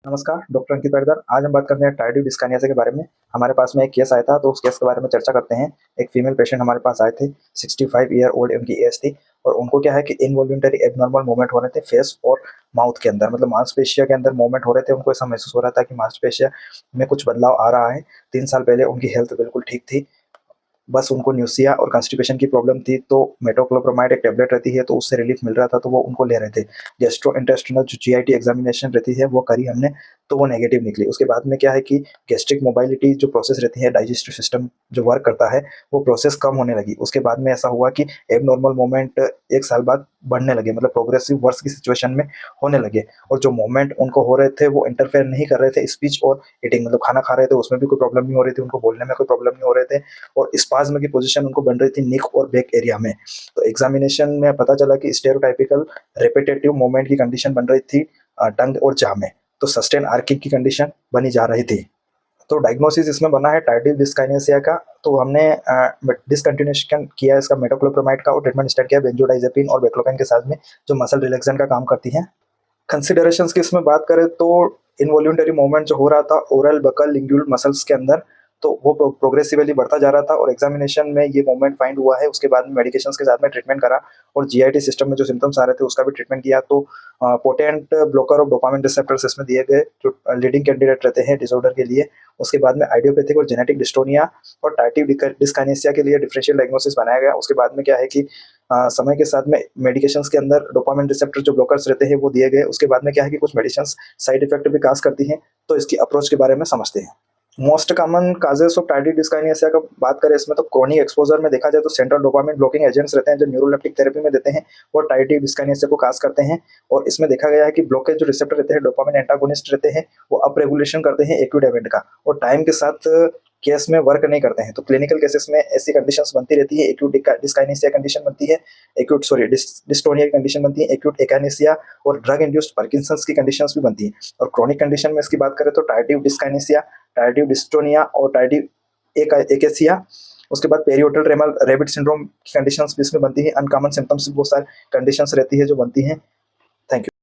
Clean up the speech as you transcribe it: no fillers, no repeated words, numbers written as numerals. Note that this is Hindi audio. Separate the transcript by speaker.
Speaker 1: नमस्कार, डॉक्टर अंकित पाटीदार। आज हम बात करते हैं टार्डिव डिस्काइनेसिया के बारे में। हमारे पास में एक केस आया था, तो उस केस के बारे में चर्चा करते हैं। एक फीमेल पेशेंट हमारे पास आए थे, 65 ईयर ओल्ड उनकी एज थी और उनको क्या है कि इनवॉल्यूंटरी एब्नॉर्मल मूवमेंट हो रहे थे फेस और माउथ के अंदर, मतलब मांसपेशिया के अंदर मूवमेंट हो रहे थे। उनको ऐसा महसूस हो रहा था कि मांसपेशिया में कुछ बदलाव आ रहा है। 3 साल पहले उनकी हेल्थ बिल्कुल ठीक थी। बस उनको न्यूसिया और कॉन्स्टिपेशन की प्रॉब्लम थी, तो मेटोक्लोप्रोमाइड एक टैबलेट रहती है, तो उससे रिलीफ मिल रहा था, तो वो उनको ले रहे थे। गैस्ट्रोइंटेस्टिनल जो जीआईटी एग्जामिनेशन रहती है वो करी हमने, तो वो नेगेटिव निकली। उसके बाद में क्या है कि गैस्ट्रिक मोबाइलिटी जो प्रोसेस रहती है, डाइजेस्टिव सिस्टम जो वर्क करता है, वो प्रोसेस कम होने लगी। उसके बाद में ऐसा हुआ कि एबनॉर्मल मूवमेंट 1 साल बाद बढ़ने लगे, मतलब प्रोग्रेसिव वर्स की सिचुएशन में होने लगे। और जो मूवमेंट उनको हो रहे थे वो इंटरफेयर नहीं कर रहे थे स्पीच और ईटिंग, मतलब खाना खा रहे थे उसमें भी कोई प्रॉब्लम नहीं हो रही थी, उनको बोलने में कोई प्रॉब्लम नहीं हो रहे थे। और स्पाज्म की पोजीशन उनको बन रही थी नेक और बैक एरिया में। तो एग्जामिनेशन में पता चला कि स्टेरियोटाइपिकल रिपीटेटिव मूवमेंट की कंडीशन बन रही थी टंग और जा में, तो सस्टेन आर्किंग की कंडीशन बनी जा रही थी। तो डायग्नोसिस इसमें बना है टार्डिव डिस्काइनेसिया का। तो हमने डिसकंटिन्यूएशन किया इसका मेटोक्लोप्रोमाइड का और ट्रीटमेंट स्टार्ट किया बेंजोडाइजेपिन और बेक्लोकाइन के साथ में, जो मसल रिलैक्सेंट का काम करती है। कंसिडरेशंस की इसमें बात करें तो इनवॉल्यूंटरी मूवमेंट जो हो रहा था ओरल बकल लिंगुअल मसल्स के अंदर, तो वो प्रोग्रेसिवली बढ़ता जा रहा था और एग्जामिनेशन में ये मूवमेंट फाइंड हुआ है। उसके बाद में मेडिकेशंस के साथ में ट्रीटमेंट करा और जीआईटी सिस्टम में जो सिम्टम्स आ रहे थे उसका भी ट्रीटमेंट किया। तो potent blocker of dopamine receptors इसमें दिए गए, जो लीडिंग कैंडिडेट रहते हैं डिसऑर्डर के लिए। उसके बाद में आइडियोपैथिक और जेनेटिक डिस्टोनिया और टार्टिव डिस्काइनेसिया के लिए डिफरेंशियल डायग्नोसिस बनाया गया। उसके बाद में क्या है कि समय के साथ में मेडिकेशंस के अंदर डोपामिन रिसेप्टर जो ब्लॉकर्स रहते हैं वो दिए गए। उसके बाद में क्या है कि कुछ मेडिसिन साइड इफेक्ट भी काज करती हैं, तो इसकी अप्रोच के बारे में समझते हैं। Most common causes of tardive dyskinesia का बात करें इसमें, तो क्रोनिक एक्सपोजर में देखा जाए तो सेंट्रल डोपामिन ब्लॉकिंग एजेंट्स रहते हैं जो न्यूरोलेप्टिक थेरेपी में देते हैं, वो टार्डिव डिस्काइनेसिया को काज करते हैं। और इसमें देखा गया है कि ब्लॉकेज जो रिसेप्टर रहते हैं डोपामिन एंटागोनिस्ट रहते हैं, वो अप रेगुलेशन करते हैं एक्यूट इवेंट का और टाइम के साथ केस में वर्क नहीं करते हैं। तो क्लिनिकल केसेस में ऐसी कंडीशंस बनती रहती है, एक्यूट डिस्काइनेसिया कंडीशन बनती है, एक्यूट सॉरी डिस्टोनिया की कंडीशन बनती है, एक्यूट एकानेसिया और ड्रग इंड्यूस्ड पार्किंसंस की कंडीशंस भी बनती है। और क्रोनिक कंडीशन में इसकी बात करें तो टार्डिव डिस्काइनेसिया, टार्डिव डिस्टोनिया और टार्डिव एकेसिया। उसके बाद पेरियोटल रेमल रेबिट सिंड्रोम की कंडीशंस भी इसमें बनती है। अनकॉमन सिम्टम्स बहुत सारे कंडीशंस रहती है जो बनती हैं। Thank you.